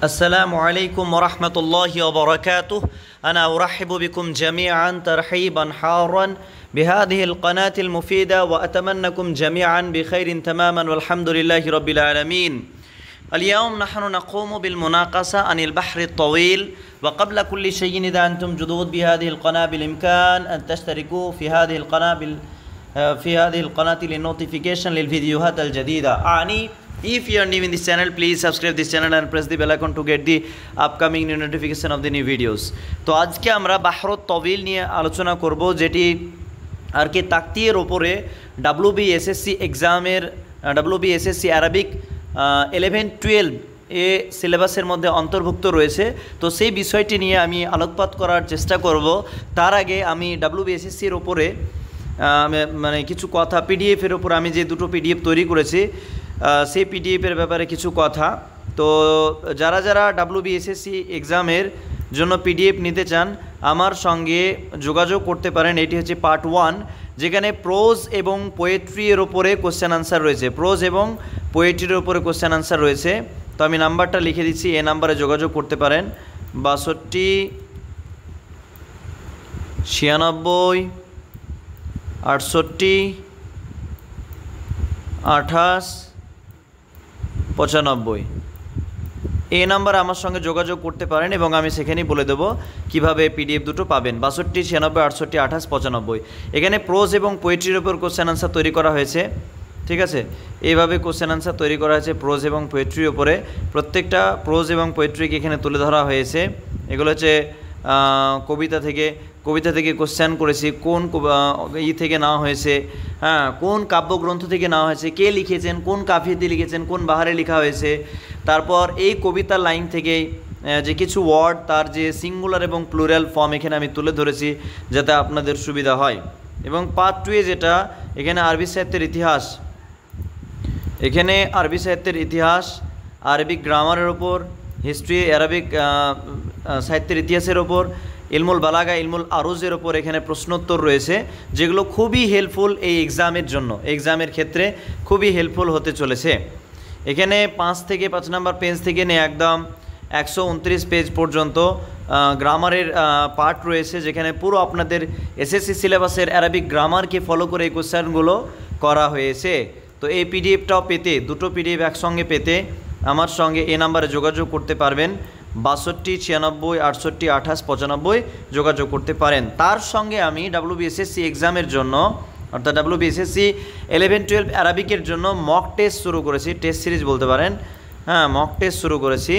السلام عليكم ورحمة الله وبركاته. أنا أرحب بكم جميعا ترحيبا حارا بهذه القناة المفيدة وأتمنىكم جميعا بخير تماما والحمد لله رب العالمين. اليوم نحن نقوم بالمناقشة عن البحر الطويل، وقبل كل شيء إذا أنتم جدد بهذه القناة بالإمكان أن تشتركوا في هذه القناة للنوتيفيكيشن للفيديوهات الجديدة. If you are new in this channel, please subscribe this channel and press the bell icon to get the upcoming new notification of the new videos. তো আজকে আমরা বাহরত তবিল নিয়ে আলোচনা করব, যেটি আর কি তাকতির উপরে WBSSC এক্সামের WBSSC আরবিক 11-12 এ সিলেবাসের মধ্যে অন্তর্ভুক্ত রয়েছে। তো সেই বিষয়টি নিয়ে আমি আলোকপাত করার চেষ্টা করব। তার আগে আমি WBSSCর উপরে মানে কিছু কথা, পিডিএফের উপর আমি যে দুটো পিডিএফ তৈরি করেছি সেই পিডিএফের ব্যাপারে কিছু কথা। তো যারা যারা WBSSC এক্সামের জন্য পিডিএফ নিতে চান আমার সঙ্গে যোগাযোগ করতে পারেন। এটি হচ্ছে পার্ট 1, যেখানে প্রোজ এবং পোয়েট্রির ওপরে কোশ্চেন আনসার রয়েছে। প্রোজ এবং পোয়েট্রির ওপরে কোশ্চেন আনসার রয়েছে। তো আমি নাম্বারটা লিখে দিচ্ছি, এই নাম্বারে যোগাযোগ করতে পারেন 62 96 68 28 95। এই নাম্বারে আমার সঙ্গে যোগাযোগ করতে পারেন এবং আমি সেখানেই বলে দেবো কীভাবে পিডিএফ দুটো পাবেন। 62 96 68 28 95। এখানে প্রোজ এবং পোয়েট্রির উপর কোশ্চেন আনসার তৈরি করা হয়েছে, ঠিক আছে। এইভাবে কোশ্চেন আনসার তৈরি করা হয়েছে প্রোজ এবং পোয়েট্রির উপরে। প্রত্যেকটা প্রোজ এবং পোয়েট্রিকে এখানে তুলে ধরা হয়েছে। এগুলো হচ্ছে কবিতা থেকে কোশ্চেন করেছি, কোন থেকে নেওয়া হয়েছে, কোন কাব্যগ্রন্থ থেকে নেওয়া হয়েছে, কে লিখেছেন, কোন কাফিয়াতে লিখেছেন, কোন বাহারে লেখা হয়েছে। তারপর এই কবিতার লাইন থেকে যে কিছু ওয়ার্ড, তার যে সিঙ্গুলার এবং প্লুরাল ফর্ম এখানে আমি তুলে ধরেছি যাতে আপনাদের সুবিধা হয়। এবং পার্ট 2 যেটা এখানে আরবি সাহিত্যের ইতিহাস, আরবিক গ্রামারের ওপর, হিস্ট্রি, আরবিক সাহিত্যের ইতিহাসের ওপর, ইলমুল বালাগা, ইলমুল আরুজের ওপর এখানে প্রশ্নোত্তর রয়েছে, যেগুলো খুবই হেল্পফুল এই এক্সামের জন্য, এক্সামের ক্ষেত্রে খুবই হেল্পফুল হতে চলেছে। এখানে 5 নম্বর পেজ থেকে নিয়ে একদম 129 পেজ পর্যন্ত গ্রামারের পার্ট রয়েছে, যেখানে পুরো আপনাদের এসএসসি সিলেবাসের আরবিক গ্রামারকে ফলো করে এই কোশ্চেনগুলো করা হয়েছে। তো এই পিডিএফটাও পেতে, দুটো পিডিএফ একসঙ্গে পেতে আমার সঙ্গে এই নাম্বারে যোগাযোগ করতে পারবেন। 62 96 68 28 95 যোগাযোগ করতে পারেন। তার সঙ্গে আমি WBSSC এক্সামের জন্য, অর্থাৎ WBSSC 11-12 আরবিকের জন্য মক টেস্ট শুরু করেছি, টেস্ট সিরিজ বলতে পারেন। মক টেস্ট শুরু করেছি।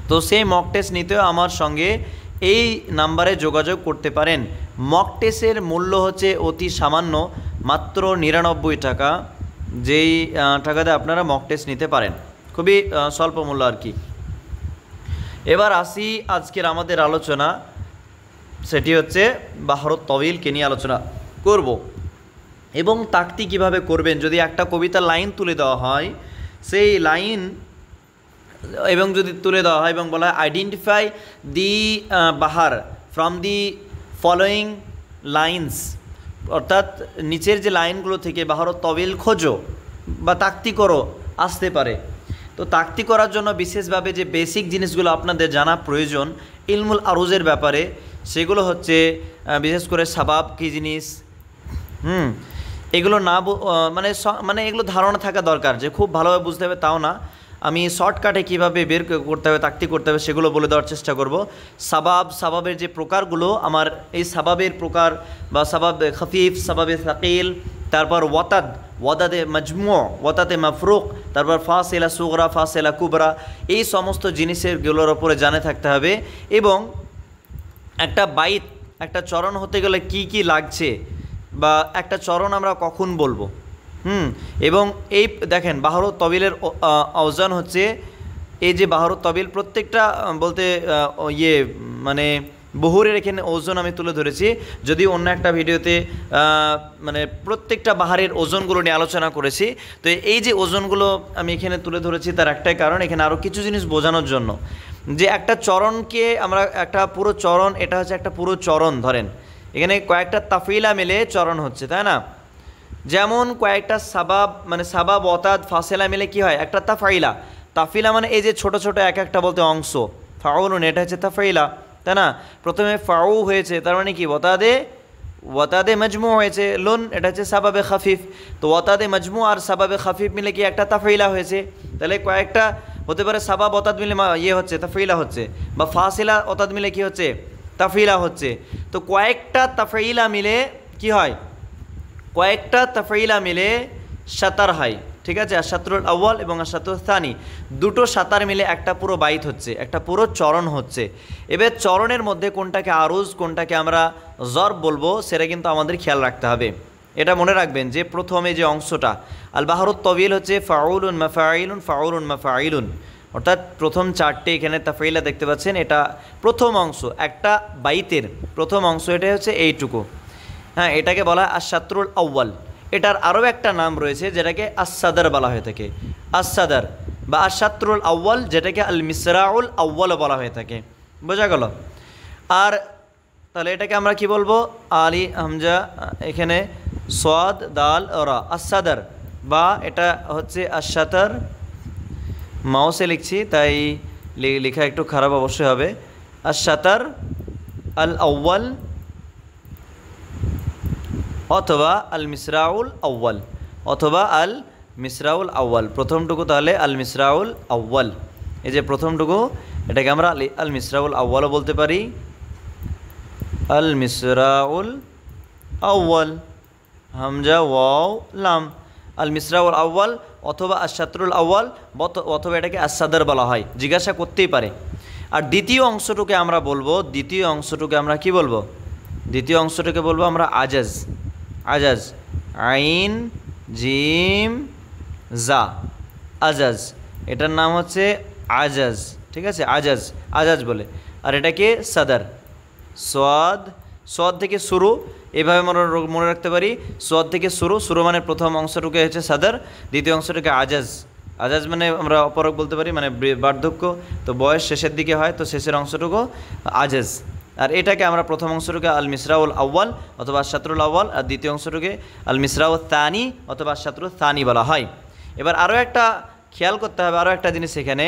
তো সেই মক টেস্ট নিতেও আমার সঙ্গে এই নাম্বারে যোগাযোগ করতে পারেন। মক টেস্টের মূল্য হচ্ছে অতি সামান্য, মাত্র 99 টাকা, যেই টাকাতে আপনারা মক টেস্ট নিতে পারেন। খুবই স্বল্প মূল্য আর কি। এবার আসি আজকের আমাদের আলোচনা, সেটি হচ্ছে বাহরত তবিলকে নিয়ে আলোচনা করব। এবং তাকতি কিভাবে করবেন, যদি একটা কবিতার লাইন তুলে দেওয়া হয়, সেই লাইন এবং যদি তুলে দেওয়া হয় এবং বলা হয় আইডেন্টিফাই দি বাহার ফ্রম দি ফলোয়িং লাইন্স, অর্থাৎ নিচের যে লাইনগুলো থেকে বাহরত তবিল খোঁজো বা তাকতি করো আসতে পারে। তো তাকতি করার জন্য বিশেষভাবে যে বেসিক জিনিসগুলো আপনাদের জানা প্রয়োজন ইলমুল আরুজের ব্যাপারে, সেগুলো হচ্ছে বিশেষ করে সাবাব কী জিনিস, এগুলো না মানে এগুলো ধারণা থাকা দরকার, যে খুব ভালোভাবে বুঝতে হবে তাও না। আমি শর্টকাটে কীভাবে বের করতে হবে, তাকতি করতে হবে, সেগুলো বলে দেওয়ার চেষ্টা করব। সাবাবের যে প্রকারগুলো, আমার এই সাবাবের প্রকার বা সাবাব খফিফ, সাবাবে সাকিল, তারপর ওয়াদাদে মজমু, ওয়াদাতে মাফরুক, তারপর ফাসিলা সুগরা, ফাসিলা কুবরা, এই সমস্ত জিনিসেরগুলোর ওপরে জানে থাকতে হবে। এবং একটা বাইত, একটা চরণ হতে গেলে কি কি লাগছে, বা একটা চরণ আমরা কখন বলবো, এবং এই দেখেন বাহরত তবিলের আওজান হচ্ছে, এই যে বাহরত তবিল প্রত্যেকটা বলতে মানে বহুরের এখানে ওজন আমি তুলে ধরেছি, যদি অন্য একটা ভিডিওতে মানে প্রত্যেকটা বাহারের ওজনগুলো নিয়ে আলোচনা করেছি। তো এই যে ওজনগুলো আমি এখানে তুলে ধরেছি তার একটাই কারণ, এখানে আরও কিছু জিনিস বোঝানোর জন্য, যে একটা চরণকে আমরা একটা পুরো চরণ, এটা হচ্ছে একটা পুরো চরণ, ধরেন এখানে কয়েকটা তাফিলা মিলে চরণ হচ্ছে, তাই না। যেমন কয়েকটা সাবাব মানে সাবাব ওয়াতাদ ফাসেলা মিলে কি হয় একটা তাফাইলা। তাফিলা মানে এই যে ছোট ছোট এক একটা বলতে অংশ, ফাউলুন এটা হচ্ছে তাফাইলা, তাই না? প্রথমে ফাউ হয়েছে, তার মানে কি ওয়াতাদে মজমু হয়েছে, লুন এটা হচ্ছে সাবাবে খাফিফ, তো ওয়াতাদে মজমু আর সাবাবে খাফিফ মিলে কি একটা তাফাইলা হয়েছে। তাহলে কয়েকটা হতে পারে সাবাব ওতাদ মিলে ইয়ে হচ্ছে তাফাইলা হচ্ছে, বা ফাসিলা ওতাদ মিলে কি হচ্ছে তাফাইলা হচ্ছে। তো কয়েকটা তাফাইলা মিলে কি হয়, কয়েকটা তাফাইলা মিলে সাতার হয়, ঠিক আছে? আর শাতরুল আউয়াল এবং আর শাতরুল থানি, দুটো সাতার মিলে একটা পুরো বাইত হচ্ছে, একটা পুরো চরণ হচ্ছে। এবার চরণের মধ্যে কোনটাকে আরুজ কোনটাকে আমরা জরব বলবো সেটা কিন্তু আমাদের খেয়াল রাখতে হবে। এটা মনে রাখবেন যে প্রথমে যে অংশটা আল বাহরুত তবিল হচ্ছে ফাউলুন মাফাইলুন ফাউলুন মাফাইলুন, অর্থাৎ প্রথম চারটে এখানে তাফাইলা দেখতে পাচ্ছেন, এটা প্রথম অংশ একটা বাইতের প্রথম অংশ, এটা হচ্ছে এইটুকু, হ্যাঁ, এটাকে বলা হয় আশ-শাতরুল আউয়াল। এটার আরও একটা নাম রয়েছে যেটাকে আস-সাদর বলা হয়ে থাকে, আস-সাদর বা আশ-শাতরুল আউয়াল, যেটাকে আল মিসরাউল আউয়াল বলা হয়ে থাকে। বোঝা গেল? আর তাহলে এটাকে আমরা কি বলবো, আলি হামজা এখানে সাদ দাল রা, আস-সাদর, বা এটা হচ্ছে আশ-শাতর, মাউসে লিখছি তাই লেখা একটু খারাপ অবশ্যই হবে, আশ-শাতর আল আউয়াল অথবা আল মিসরাউল আউয়াল, অথবা আল মিসরাউল আউয়াল, প্রথমটুকু তাহলে আল মিসরাউল আউয়াল, এই যে প্রথমটুকু এটাকে আমরা আল মিসরাউল আউয়ালও বলতে পারি, আল মিসরাউল আউয়াল, হামজা ওয়াও লাম, আল মিসরাউল আউয়াল অথবা আশ-শাতরুল আউয়াল, অথবা এটাকে আস-সাদর বলা হয়, জিজ্ঞাসা করতেই পারে। আর দ্বিতীয় অংশটুকে আমরা বলবো, দ্বিতীয় অংশটুকে আমরা কি বলবো, দ্বিতীয় অংশটাকে বলবো আমরা আজাজ, আজাজ, আইন জিম জা, আজাজ, এটার নাম হচ্ছে আজাজ, ঠিক আছে? আজাজ, আজাজ বলে। আর এটাকে সাদার, সোয়াদ, সোয়াদ থেকে শুরু, এভাবে মনে রাখতে পারি, সোয়াদ থেকে শুরু, শুরু মানে প্রথম অংশটুকু হচ্ছে সাদার, দ্বিতীয় অংশটুকে আজাজ, আজাজ মানে আমরা অপরক বলতে পারি, মানে বার্ধক্য, তো বয়স শেষের দিকে হয়, তো শেষের অংশটুকু আজাজ। আর এটাকে আমরা প্রথম অংশটুকে আল মিসরাউল আউয়াল অথবা আশ-শাতরুল আউয়াল, আর দ্বিতীয় অংশটুকে আল মিসরাউল থানি অথবা আশ-শাতরুল থানি বলা হয়। এবার আরও একটা খেয়াল করতে হবে, আরও একটা জিনিস এখানে,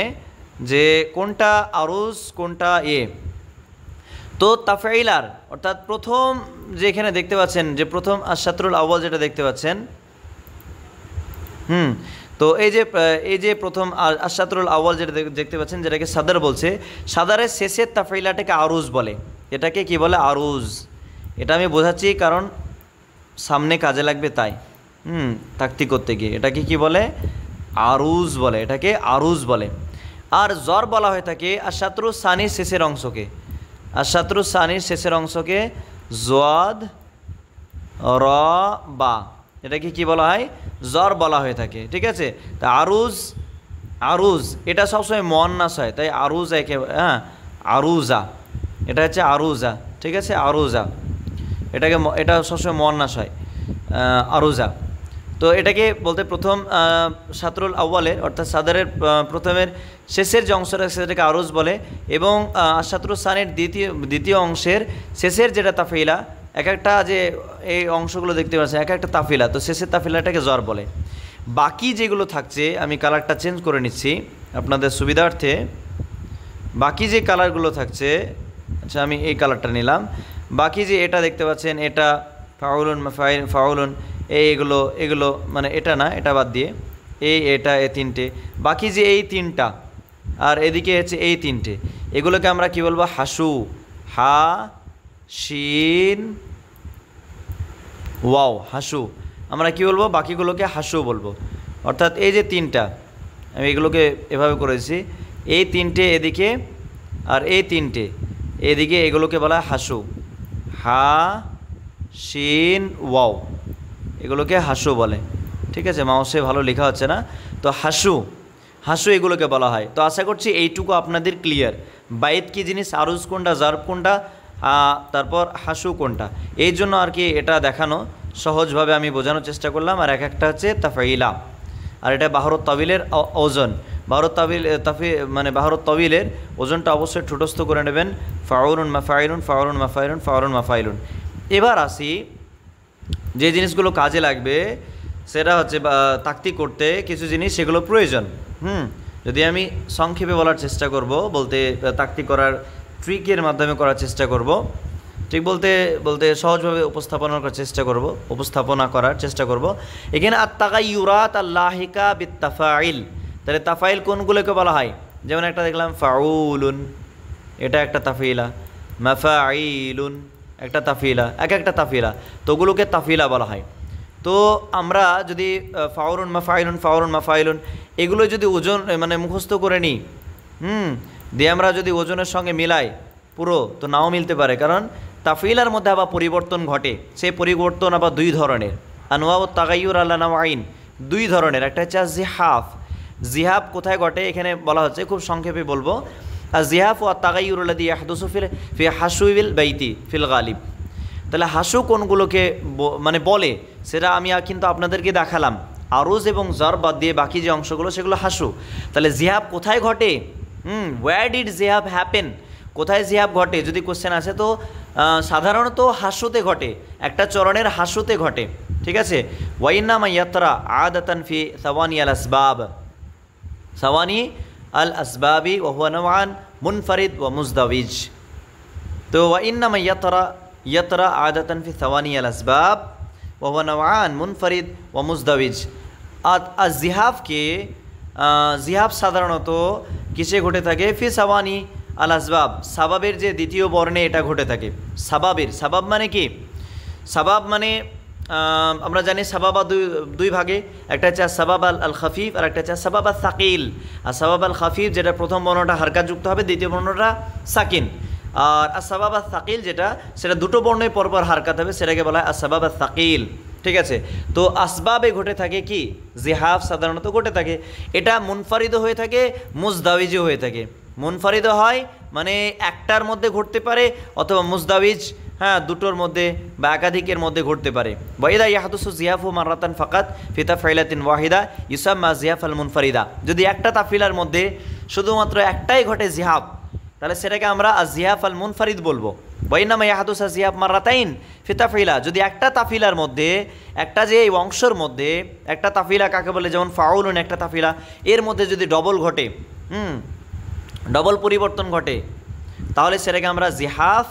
যে কোনটা আরুজ কোনটা তো তাফঈলার, অর্থাৎ প্রথম যে এখানে দেখতে পাচ্ছেন যে প্রথম আশ-শাতরুল আউয়াল যেটা দেখতে পাচ্ছেন, তো এই যে প্রথম আশ-শাতরুল আউয়াল যেটা দেখতে পাচ্ছেন, যেটাকে সাদর বলছে, সাদরের শেষের তাফঈলাটাকে আরুজ বলে। এটাকে কি বলে, আরুজ। এটা আমি বোঝাচ্ছি কারণ সামনে কাজে লাগবে তাই, তাকতি করতে গিয়ে, এটাকে কি বলে, আরুজ বলে, এটাকে আরুজ বলে। আর জ্বর বলা হয়ে থাকে আশ-শাতরুল সানির শেষের অংশকে, আশ-শাতরুল সানির শেষের অংশকে জওয়াদ র বা, এটাকে কি বলা হয়, জ্বর বলা হয়ে থাকে, ঠিক আছে? তা আরুজ, আরুজ এটা সবসময় মুয়ান্নাস হয়, তাই আরুজ একে, হ্যাঁ, আরুজা, এটা হচ্ছে আরুজা, ঠিক আছে? আরুজা, এটা সবসময় মুয়ান্নাস হয়, আরুজা। তো এটাকে বলতে প্রথম শাতরুল আউয়ালের, অর্থাৎ সাদরের প্রথমের শেষের যে অংশটা সেটাকে আরুজ বলে, এবং শাতরুল সানির দ্বিতীয় অংশের শেষের যেটা তাফঈলা, এক একটা যে এই অংশগুলো দেখতে পাচ্ছেন এক একটা তাফিলা, তো শেষের তাফিলাটাকে জ্বর বলে। বাকি যেগুলো থাকছে, আমি কালারটা চেঞ্জ করে নিচ্ছি আপনাদের সুবিধার্থে, বাকি যে কালারগুলো থাকছে, আচ্ছা আমি এই কালারটা নিলাম, বাকি যে এটা দেখতে পাচ্ছেন, এটা ফাউলুন ফাউলুন, এগুলো মানে এটা না, এটা বাদ দিয়ে এটা এই তিনটে, বাকি যে এই তিনটা আর এদিকে হচ্ছে এই তিনটে, এগুলোকে আমরা কি বলবো, হাসু, হা শিন ওয়াও, হাসু, আমরা কি বলবো, বাকিগুলোকে হাসু বলবো। অর্থাৎ এই যে তিনটা, আমি এগুলোকে এভাবে করেছি, এই তিনটে এদিকে আর এই তিনটে এদিকে, এগুলোকে বলা হয় হাসু, হা শিন ওয়াও, এগুলোকে হাসু বলে, ঠিক আছে? মাউসে ভালো লেখা হচ্ছে না, তো হাসু, হাসু এগুলোকে বলা হয়। তো আশা করছি এইটুকু আপনাদের ক্লিয়ার, বাইত কি জিনিস, আরুজ কোনটা, জারব কোনটা, তারপর হাসু কোনটা, এই জন্য আর কি এটা দেখানো, সহজভাবে আমি বোঝানোর চেষ্টা করলাম। আর এক একটা হচ্ছে তাফঈলা, আর এটা বাহরুত তাবিলের ওজন, বাহরুত তাবিল মানে বাহরুত তাবিলের ওজনটা অবশ্যই ঠোঁটস্থ করে নেবেন, ফাউলুন মাফাইলুন ফাউলুন মাফাইলুন ফাউলুন মাফাইলুন। এবার আসি যে জিনিসগুলো কাজে লাগবে, সেটা হচ্ছে তাকতি করতে কিছু জিনিস সেগুলো প্রয়োজন, যদি আমি সংক্ষেপে বলার চেষ্টা করব, বলতে তাকতি করার ট্রিকের মাধ্যমে করার চেষ্টা করব, ঠিক বলতে বলতে সহজভাবে উপস্থাপনা করার চেষ্টা করব। এখানে আত-তাগায়্যুরাত আল-লাহিকা বিত-তাফাইল, তাহলে তাফাইল কোনগুলোকে বলা হয়? যেমন একটা দেখলাম ফাউলুন, এটা একটা তাফিলা, মাফাইলুন একটা তাফিলা, একটা তাফিলা, তো ওগুলোকে তাফিলা বলা হয়। তো আমরা যদি ফাউলুন মাফাইলুন এগুলো যদি ওজন মানে মুখস্থ করে নিই, দিয়ে আমরা যদি ওজনের সঙ্গে মিলাই পুরো, তো নাও মিলতে পারে, কারণ তাফিলার মধ্যে আবার পরিবর্তন ঘটে। সেই পরিবর্তন আবার দুই ধরনের, আনওয়াউ তাগায়্যুর আলা নাওয়াইন, দুই ধরনের। একটা হচ্ছে জিহাফ। জিহাফ কোথায় ঘটে এখানে বলা হচ্ছে, খুব সংক্ষেপে বলবো। আর জিহাফ ও তাগায়্যুর আল্লাযী ইয়াহদুসু ফি হাশুইল বাইতি ফিল গালিব। তাহলে হাসু কোনগুলোকে মানে বলে সেটা আমি কিন্তু আপনাদেরকে দেখালাম। আরুজ এবং জার বাদ দিয়ে বাকি যে অংশগুলো সেগুলো হাসু। তাহলে জিহাফ কোথায় ঘটে? ওয়্যার ডিড জিহাফ হ্যাপেন, কোথায় জিহাফ ঘটে যদি কোশ্চেন আসে, তো সাধারণত হাসুতে ঘটে, একটা চরণের হাসুতে ঘটে, ঠিক আছে। ওয়াইন্নামা ইয়াতরা আদাতান ফি সাওয়ানি আল আসবাব, সাওয়ানি আল আসবাবি ওয়া হুয়া নওয়ান মুনফারিদ ওয়া মুজদাওয়িজ। তো ওয়াইন্নামা ইয়াতরা আদাতান ফি সাওয়ানি আল আসবাব ওয়া হুয়া নওয়ান মুনফারিদ ওয়া মুজদাওয়িজ। আর জিহাফ সাধারণত কিসে ঘটে থাকে? ফি সাওয়ানি আল আসবাব, সাবাবের যে দ্বিতীয় বর্ণে এটা ঘটে থাকে। সাবাব মানে কি? সাবাব মানে আমরা জানি সাবাবা দুই ভাগে, একটা হচ্ছে সাবাব আল খাফিফ আর একটা হচ্ছে সাবাব আল সাকিল। আর সাবাব আল খাফিফ যেটা প্রথম বর্ণটা হারকাতযুক্ত হবে, দ্বিতীয় বর্ণটা সাকিন। আর সাবাব আল সাকিল যেটা, সেটা দুটো বর্ণের পরপর হারকাত হবে, সেটাকে বলা হয় সাবাব আল সাকিল, ঠিক আছে। তো আসবাবে ঘটে থাকে কি? জিহাফ সাধারণত ঘটে থাকে। এটা মুনফারিদও হয়ে থাকে, মুজদাওয়িজও হয়ে থাকে। মুনফারিদ হয় মানে একটার মধ্যে ঘটতে পারে, অথবা মুজদাওয়িজ দুটোর মধ্যে বা একাধিকের মধ্যে ঘটতে পারে। ওয়াইদা ইয়াহদুসু জিহাফু মাররাতান ফাকাত ফি তাফঈলাতিন ওয়াহিদা ইউসাম্মা জিহাফ আল মুনফারিদা। যদি একটা তাফিলার মধ্যে শুধুমাত্র একটাই ঘটে জিহাফ, তাহলে সেটাকে আমরা জিহাফ আল মুনফারিদ বলবো। ওয়াইন্নামা ইয়াহদুসু জিহাফ মাররাতাইন ফি তাফঈলা, যদি একটা তাফিলার মধ্যে, একটা যে এই অংশের মধ্যে একটা তাফিলা কাকে বলে, যেমন ফাউলুন একটা তাফিলা, এর মধ্যে যদি ডবল ঘটে, ডবল পরিবর্তন ঘটে, তাহলে সেটাকে আমরা জিহাফ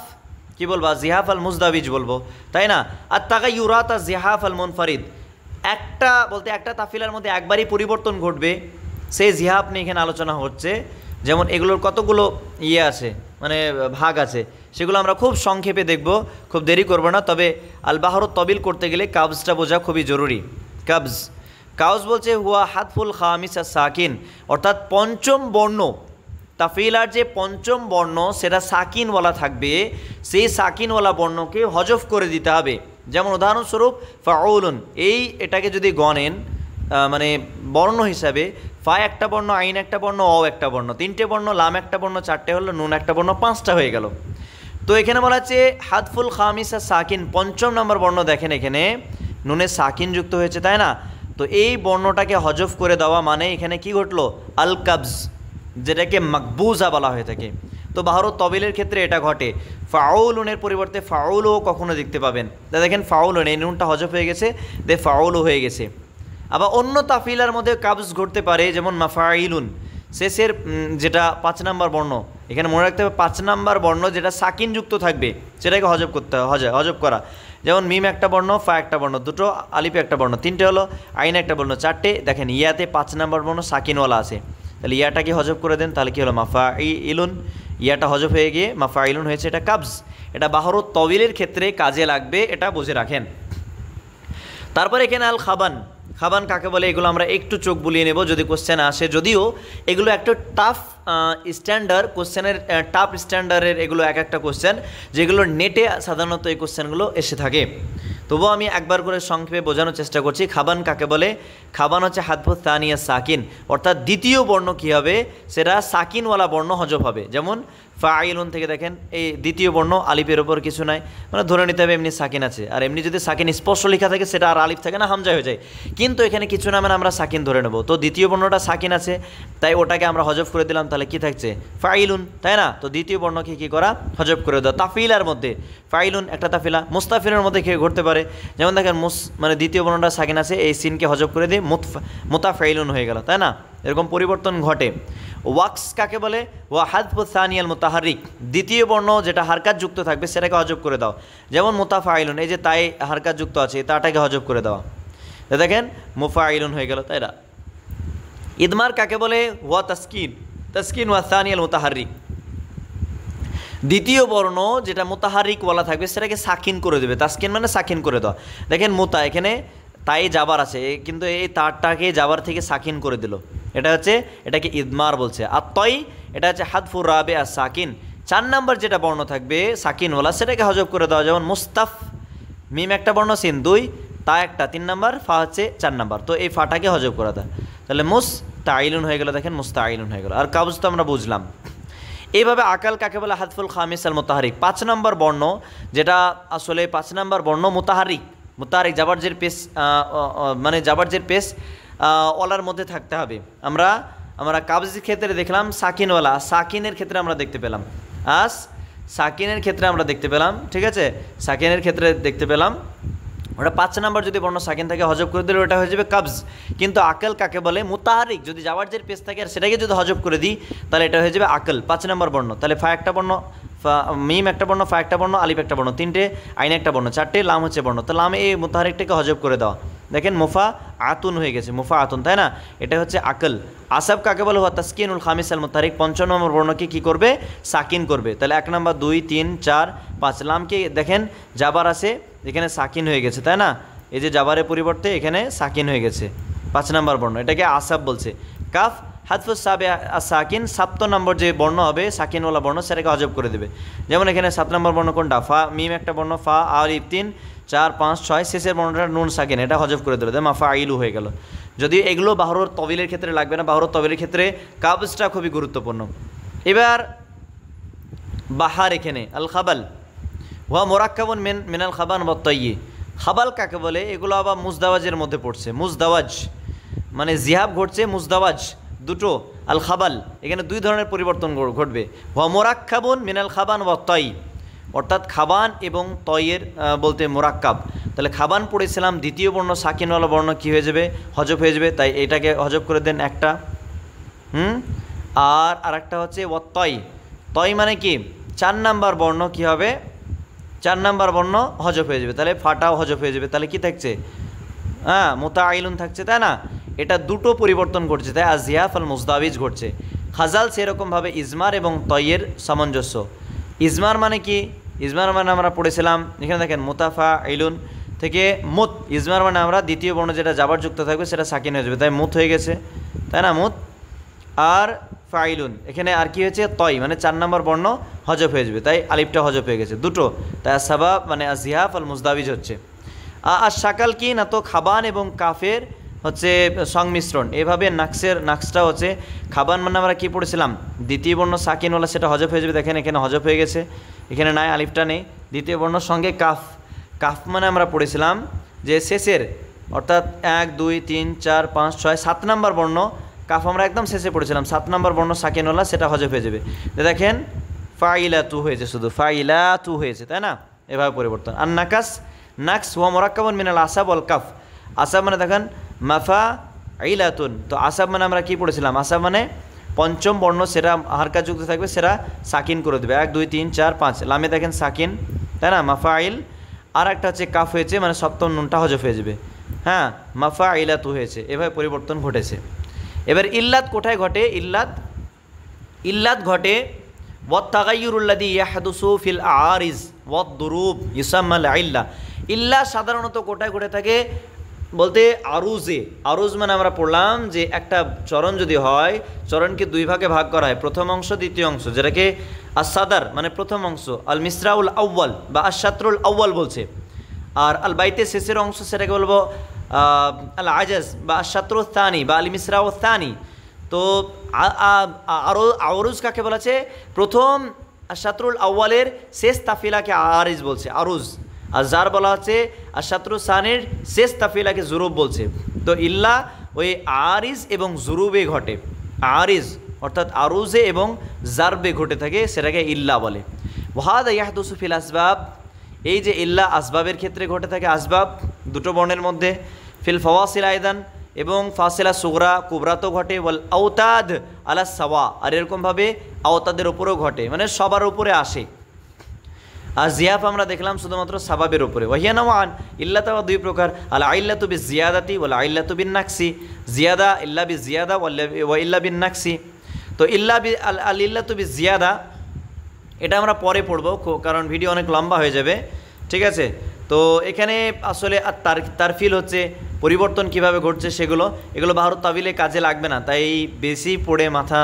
কি বলবো? জিহাফ আল মুজদাওয়িজ বলবো, তাই না। আর তাগায়্যুরাত আর জিহাফ আল মুনফারিদ, একটা বলতে একটা তাফিলার মধ্যে একবারই পরিবর্তন ঘটবে, সেই জিহাফ নিয়ে এখানে আলোচনা হচ্ছে। যেমন এগুলোর কতগুলো আছে, মানে ভাগ আছে, সেগুলো আমরা খুব সংক্ষেপে দেখব, খুব দেরি করব না। তবে আল বাহরুত তবিল করতে গেলে কাবজটা বোঝা খুবই জরুরি। কাউজ বলছে হুয়া হাতফুল খামিস আর সাকিন, অর্থাৎ পঞ্চম বর্ণ, তাফিলার যে পঞ্চম বর্ণ সেটা সাকিনওয়ালা থাকবে, সেই সাকিনওয়ালা বর্ণকে হজফ করে দিতে হবে। যেমন উদাহরণস্বরূপ ফাউলুন, এটাকে যদি গণেন মানে বর্ণ হিসাবে, ফা একটা বর্ণ, আইন একটা বর্ণ, অ একটা বর্ণ, তিনটে বর্ণ, লাম একটা বর্ণ, চারটে হলো, নুন একটা বর্ণ, পাঁচটা হয়ে গেল। তো এখানে বলা হচ্ছে হাতফুল খামিস আর সাকিন, পঞ্চম নম্বর বর্ণ, দেখেন এখানে নুনে সাকিন যুক্ত হয়েছে, তাই না। তো এই বর্ণটাকে হজফ করে দেওয়া মানে এখানে কি ঘটলো? আল কাবজ, যেটাকে মাকবুজা বলা হয়ে থাকে। তো বাহরুত তবিলের ক্ষেত্রে এটা ঘটে। ফাউলুনের পরিবর্তে ফাউলও কখনো দেখতে পাবেন, দেখেন ফাউলুন, এই নুনটা হজফ হয়ে গেছে, ফাউলও হয়ে গেছে। আবার অন্য তাফিলার মধ্যে কাবজ ঘটতে পারে, যেমন মাফাইলুন, শেষের যেটা 5 নম্বর বর্ণ, এখানে মনে রাখতে হবে 5 নম্বর বর্ণ যেটা সাকিন যুক্ত থাকবে সেটাকে হজব করতে হবে, হজব করা। যেমন মিম একটা বর্ণ, ফা একটা বর্ণ, দুটো, আলিফে একটা বর্ণ, তিনটে হলো, আইন একটা বর্ণ, চারটে। দেখেন ইয়াতে 5 নম্বর বর্ণ সাকিনওয়ালা আছে, তাহলে ইয়াটাকে হজব করে দেন, তাহলে কী হলো? মাফাইলুন, ইয়াটা হজব হয়ে গিয়ে মাফাইলুন হয়েছে, এটা কাবজ। এটা বাহরুত তবিলের ক্ষেত্রে কাজে লাগবে, এটা বুঝে রাখেন। তারপরে এখানে আল খাবান, খাবান কাকে বলে এগুলো আমরা একটু চোখ বুলিয়ে নেব যদি কোশ্চেন আসে, যদিও এগুলো একটা টাফ স্ট্যান্ডার্ড কোশ্চেনের, টাফ স্ট্যান্ডার্ডের এগুলো একটা কোশ্চেন, যেগুলো নেটে সাধারণত এই কোশ্চেনগুলো এসে থাকে। তবুও আমি একবার করে সংক্ষেপে বোঝানোর চেষ্টা করছি। খাবান কাকে বলে? খাবান হচ্ছে হাতফু সানিয়া সাকিন, অর্থাৎ দ্বিতীয় বর্ণ কী হবে? সেটা সাকিনওয়ালা বর্ণ হজব হবে। যেমন ফাইলুন থেকে দেখেন এই দ্বিতীয় বর্ণ আলিফের ওপর কিছু নাই, মানে ধরে নিতে হবে এমনি সাকিন আছে। আর এমনি যদি সাকিন স্পষ্ট লেখা থাকে সেটা আর আলিফ থাকে না, হামজা হয়ে যায়। কিন্তু এখানে কিছু না, মানে আমরা সাকিন ধরে নেব। তো দ্বিতীয় বর্ণটা সাকিন আছে, তাই ওটাকে আমরা হজফ করে দিলাম। তাহলে কি থাকছে? ফাইলুন, তাই না? তো দ্বিতীয় বর্ণকে কী করা? হজফ করে দেওয়া। তাফিলার মধ্যে ফাইলুন একটা তাফিলা, মুস্তাফিলের মধ্যে খেয়ে ঘটতে পারে। যেমন দেখেন মানে দ্বিতীয় বর্ণটা সাকিন আছে, এই সিনকে হজফ করে দিয়ে মুতাফাইলুন হয়ে গেল, তাই না? এরকম পরিবর্তন ঘটে। ওয়াক্স কাকে বলে? ওয়া হাদফু সানিয়াল মুতাহারিক, দ্বিতীয় বর্ণ যেটা হারকাত যুক্ত থাকবে সেটাকে হজব করে দাও। যেমন মুতাফাইলুন, এই যে তাই হারকাত যুক্ত আছে, তাটাকে হজব করে দেওয়া, দেখেন মুফাইলুন হয়ে গেল, তাই না? ইদমার কাকে বলে? ওয়া তাসকিন, তাসকিন ওয়া সানিয়াল মুতাহারিক, দ্বিতীয় বর্ণ যেটা মুতাহারিক ওয়ালা থাকবে সেটাকে সাকিন করে দেবে। তাসকিন মানে সাকিন করে দেওয়া। দেখেন মুতা, এখানে তাই যাবার আছে, কিন্তু এই তারটাকে যাবার থেকে সাকিন করে দিল, এটা হচ্ছে, এটাকে ইদমার বলছে। আর তয় এটা হচ্ছে হাদফুর রাবে আর সাকিন, 4 নম্বর যেটা বর্ণ থাকবে সাকিনওয়ালা সেটাকে হজব করে দেওয়া। যেমন মুস্তাফ, মিম একটা বর্ণ, সিন 2, তা একটা 3 নম্বর, ফা হচ্ছে 4 নম্বর, তো এই ফাটাকে হজব করে দেয়। তাহলে মুস্তাইলুন হয়ে গেল, দেখেন মুস্তাইলুন হয়ে গেল। আর কাবজ তো আমরা বুঝলাম। এইভাবে আকাল কাকে বলে? হাদফুল খামিস আল মুতাহারিক, 5 নম্বর বর্ণ যেটা আসলে 5 নম্বর বর্ণ মুতাহারিক, মুতাহারিক জাবারজের পেশ, মানে জাবারজের পেশ ওয়ালার মধ্যে থাকতে হবে। আমরা কাবজের ক্ষেত্রে দেখলাম সাকিনওয়ালা, সাকিনের ক্ষেত্রে আমরা দেখতে পেলাম সাকিনের ক্ষেত্রে আমরা দেখতে পেলাম, ঠিক আছে? সাকিনের ক্ষেত্রে দেখতে পেলাম ওটা 5 নম্বর যদি বর্ণ সাকিন থাকে হজব করে দিলে ওটা হয়ে যাবে কাবজ। কিন্তু আকল কাকে বলে? মুতাহারিক, যদি জাবারজের পেশ থাকে আর সেটাকে যদি হজব করে দিই তাহলে এটা হয়ে যাবে আকল, 5 নম্বর বর্ণ। তাহলে ফা একটা বর্ণ, মিম একটা বর্ণ, ফা একটা বর্ণ, আলিফ একটা বর্ণ, 3টে, আইন একটা বর্ণ, 4টে, লাম হচ্ছে বর্ণ। তো লামে এই মুতাহারিকটাকে হজব করে দেওয়া, দেখেন মুফা আতুন হয়ে গেছে, মুফা আতুন, তাই না? এটা হচ্ছে আকল। আসাব কাকে বলে? হওয়া তাসকিনুল খামিস আল মুতাহারিক, 5 নম্বর বর্ণকে কী করবে? সাকিন করবে। তাহলে 1 নম্বর, 2, 3, 4, 5, লামকে দেখেন জাবার আছে, এখানে সাকিন হয়ে গেছে, তাই না? এই যে জাবারের পরিবর্তে এখানে সাকিন হয়ে গেছে, 5 নম্বর বর্ণ, এটাকে আসাব বলছে। কাফ হাদফুস সাবে সাকিন, 7 নম্বর যে বর্ণ হবে সাকিনওয়ালা বর্ণ সেটাকে হজব করে দেবে। যেমন এখানে 7 নম্বর বর্ণ কোনটা? ফা, মিম একটা বর্ণ, ফা, আলিফ 3, 4, 5, 6, শেষের বর্ণটা নুন সাকিন, এটা হজব করে দিল, মাফা আইলু হয়ে গেল। যদি এগুলো বাহরুর তবিলের ক্ষেত্রে লাগবে না, বাহরুর তবিলের ক্ষেত্রে কাবজটা খুবই গুরুত্বপূর্ণ। এবার বাহার, এখানে আল খাবাল ওয়া মোরাক্কাবুন মিনাল খাবান ওয়া তয়্যি, খাবাল কাকে বলে? এগুলো আবার মুজদাওয়াজের মধ্যে পড়ছে, মুজদাওয়াজ মানে জিহাব ঘটছে, মুজদাওয়াজ দুটো, আল খাবাল, এখানে 2 ধরনের পরিবর্তন ঘটবে। ওয়া মোরাক্কাবুন মিনাল খাবান ওয়া তয়, অর্থাৎ খাবান এবং তয়ের বলতে মোরাক্কাব। তাহলে খাবান পড়েছিলাম, দ্বিতীয় বর্ণ সাকিনওয়ালা বর্ণ কী হয়ে যাবে? হজব হয়ে যাবে, তাই এটাকে হজব করে দেন একটা। আর আরেকটা হচ্ছে ওয়া তয়, তয় মানে কি? 4 নম্বর বর্ণ কী হবে? 4 নম্বর বর্ণ হজব হয়ে যাবে, তাহলে ফাটাও হজব হয়ে যাবে। তাহলে কি থাকছে? হ্যাঁ, মুতাআইলুন থাকছে, তাই না? এটা দুটো পরিবর্তন ঘটছে, তাই আজিয়াফ আল মুজদাবিজ ঘটছে। খাজাল সেরকমভাবে ইজমার এবং তয়ের সামঞ্জস্য। ইজমার মানে কি? ইজমার মানে আমরা পড়েছিলাম এখানে দেখেন মুতাফাইলুন থেকে মুত, ইজমার মানে আমরা দ্বিতীয় বর্ণ যেটা জাবার যুক্ত থাকবে সেটা সাকিন হয়ে যাবে, তাই মুত হয়ে গেছে, তাই না? মুত আর ফাইলুন, এখানে আর কি হয়েছে? তয় মানে 4 নম্বর বর্ণ হজব হয়ে যাবে, তাই আলিফটা হজব হয়ে গেছে দুটো, তাই সাবাব মানে আজিয়াফ আল মুজদাবিজ হচ্ছে। আর শাকাল কি না? তো খাবান এবং কাফের হচ্ছে সংমিশ্রণ। এভাবে নাক্সটা হচ্ছে খাবান মানে আমরা কী পড়েছিলাম? দ্বিতীয় বর্ণ সাকিনওয়ালা, সেটা হজব হয়ে যাবে, দেখেন এখানে হজব হয়ে গেছে, এখানে নাই, আলিফটা নেই। দ্বিতীয় বর্ণ সঙ্গে কাফ, কাফ মানে আমরা পড়েছিলাম যে শেষের, অর্থাৎ 1, 2, 3, 4, 5, 6, 7 নম্বর বর্ণ কাফ আমরা একদম শেষে পড়েছিলাম, 7 নম্বর বর্ণ সাকিনওয়ালা, সেটা হজব হয়ে যাবে। দেখেন ফাইলাতু হয়েছে, শুধু ফাইলাতু হয়েছে, তাই না? এভাবে পরিবর্তন। আর নাক্স ওয়া মুরাক্কাবুন মিনাল আসাব ওয়াল কাফ, আসাব মানে দেখেন মাফা আইলাতুন, তো আসাব মানে আমরা কি পড়েছিলাম? আসাব মানে 5ম বর্ণ সেটা হারকা যুক্ত থাকবে, সেটা সাকিন করে দেবে, 1, 2, 3, 4, 5, লামে দেখেন সাকিন, তাই না? মাফা আইল। আর একটা হচ্ছে কাফ হয়েছে, মানে 7ম নুনটা হজব হয়ে যাবে, হ্যাঁ, মাফা আইলাতু হয়েছে, এভাবে পরিবর্তন ঘটেছে। এবার ইল্লাত কোথায় ঘটে? ইল্লাত ঘটে ওয়াত তাগায়্যুরুল্লাযী ইয়াহদুসু ফিল আরিজ ওয়াদ দুরুব ইউসাম্মাল ইল্লা। ইল্লা সাধারণত কোথায় ঘটে থাকে বলতে আরুজে। আরুজ মানে আমরা পড়লাম যে একটা চরণ যদি হয়, চরণকে 2 ভাগে ভাগ করা হয়, প্রথম অংশ দ্বিতীয় অংশ, যেটাকে আসাদার মানে প্রথম অংশ, আল মিসরাউল আউ্বাল বা আশাত্রুল আউ্বাল বলছে। আর আল বাইতে শেষের অংশ সেটাকে বলবো আল আজাজ বা আশাত্রুল থানি বা আল মিসরাউল থানি। তো আরুজ কাকে বলেছে? প্রথম আশাতরুল আউয়ালের শেষ তাফিলাকে আরিজ বলছে, আরুজ। আর জার বলা হচ্ছে আশাতরুল সানির শেষ তাফিলাকে জুরুব বলছে। তো ইল্লা ওই আরিজ এবং জুরুবে ঘটে, আরিজ অর্থাৎ আরুজে এবং জারবে ঘটে থাকে, সেটাকে ইল্লা বলে। ওয়াহাদা ইয়াহদুসু ফিল আসবাব, এই যে ইল্লা আসবাবের ক্ষেত্রে ঘটে থাকে, আসবাব দুটো বর্ণের মধ্যে, ফিল ফাওয়াসিল আয়দান, এবং ফাসিলা সুগরা কুবরাতেও ঘটে, ওয়াল আওতাদ আলা সাওয়া, আর এরকমভাবে আওতাদের উপরেও ঘটে, মানে সবার উপরে আসে। আর জিয়াফ আমরা দেখলাম শুধুমাত্র সাবাবের উপরে। ওয়াহিয়া নওয়ান, ইল্লা তাওয়া দুই প্রকার, আল আইল্লাতু বি জিয়াদাতি ওয়াল আইল্লাতু বিন নাকসি, জিয়াদা ইল্লা বি জিয়াদা ওয়া ইল্লা বিন নাকসি। তো ইল্লা বি আল ইল্লাতু বি জিয়াদা এটা আমরা পরে পড়বো, কারণ ভিডিও অনেক লম্বা হয়ে যাবে, ঠিক আছে। তো এখানে আসলে তারফিল হচ্ছে পরিবর্তন কিভাবে ঘটছে সেগুলো, এগুলো বাহরুত তাবিলে কাজে লাগবে না, তাই বেশি পড়ে মাথা